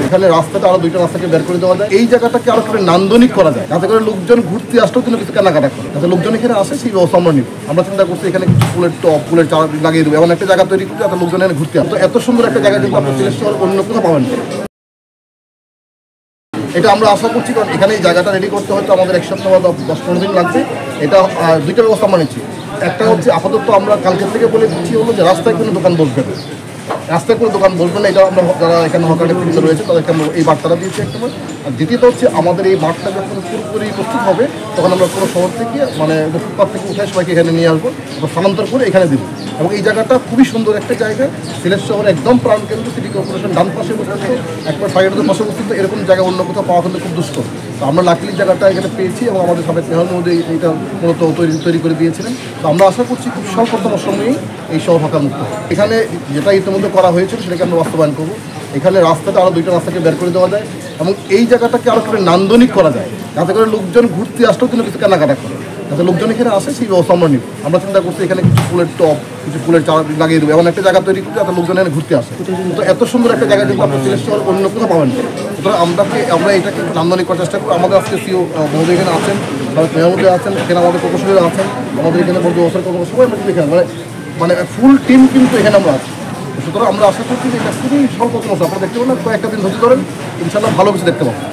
এখানে রাস্তাটা আরো দুইটা রাস্তাকে বের করে দেওয়া যায়, এই জায়গাটাকে আরো করে নান্দনিক করা যায়, যাতে করে লোকজন ঘুরতে আসলেও কিন্তু কিছু কেনাকাটা করে, যাতে লোকজন এখানে আসে সেই ব্যবস্থা আমরা নিব। আমরা চিন্তা করছি এখানে কিছু ফুলের টপ, ফুলের চারা লাগিয়ে দেবো, এমন একটা জায়গা তৈরি করতে যাতে লোকজন এখানে ঘুরতে আসে। এত সুন্দর একটা জায়গা কিন্তু আপনার সিলেট শহরে অন্য কোথাও পাবেন না। এটা আমরা আশা করছি, কারণ এখানে এই জায়গাটা রেডি করতে হয়তো আমাদের 1 সপ্তাহ বা 10-15 দিন লাগবে। এটা দুইটা ব্যবস্থা আমরা নিচ্ছি। একটা হচ্ছে আপাতত আমরা কালকে থেকে বলে দিচ্ছি হলো যে রাস্তায় কোনো দোকান বসবে না, রাস্তায় কোনো দোকান বসবে না। এটা আমরা যারা এখানে হকারের ফিল্ড রয়েছে তাদেরকে আমরা এই বার্তাটা দিয়েছি একটা। আর দ্বিতীয়ত হচ্ছে আমাদের এই মাঠটা যখন পুরোপুরি প্রস্তুত হবে তখন আমরা কোনো শহর থেকে মানে ফুটপাথ থেকে উঠে সবাইকে এখানে নিয়ে আসবো, স্থানান্তর করে এখানে দেবো। এবং এই জায়গাটা খুবই সুন্দর একটা জায়গা, সিলেট শহরে একদম প্রাণকেন্দ্র, সিটি কর্পোরেশন ডান পাশে বসে একবার সাইডের পাশে বসে, এরকম জায়গা অন্য কোথাও পাওয়া কিন্তু খুব দুষ্কর। তো আমরা লাকিলি জায়গাটা এখানে পেয়েছি এবং আমাদের সাবেক মেয়র মধ্যে এইটা মূলত তৈরি করে দিয়েছিলেন। তো আমরা আশা করছি খুব স্বল্পতম সময়েই এই শহর ফাঁকা মুক্ত। এখানে যেটা ইতিমধ্যে করা হয়েছিল সেটাকে আমরা বাস্তবায়ন করবো। এখানে রাস্তাটা আরও দুইটা রাস্তাকে বের করে দেওয়া যায় এবং এই জায়গাটাকে আরও করে নান্দনিক করা যায়, যাতে করে লোকজন ঘুরতে আসলেও কিন্তু কিছু কেনাকাটা করে, যাতে লোকজন এখানে আসে সেই ব্যবস্থা আমরা নিব। আমরা চিন্তা করছি এখানে কিছু ফুলের টপ, কিছু ফুলের চারা লাগিয়ে দেবো, এমন একটা জায়গা তৈরি করতে যাতে লোকজন এখানে ঘুরতে আসে। তো এত সুন্দর একটা জায়গা কিন্তু আপনার সিলেট শহরে অন্য কোথাও পাবেন না। সুতরাং আমরা এটাকে নান্দনিক করার চেষ্টা করি। আমাদের আজকে সিও মহোদয় এখানে আছেন, মেয়র মধ্যে আছেন, এখানে আমাদের প্রকৌশলীরা আছেন, আমাদের এখানে বড় অবস্থার কর্মকর্তা সবাই আমরা কিন্তু এখানে মানে ফুল টিম কিন্তু এখানে আমরা আছি। সুতরাং আমরা আশা করছি যে এটা খুবই স্বল্প সমস্যা, আপনারা দেখতে পাবেন, কয়েকটা দিন ধৈর্য ধরেন, ইনশাল্লাহ ভালো কিছু দেখতে পাবেন।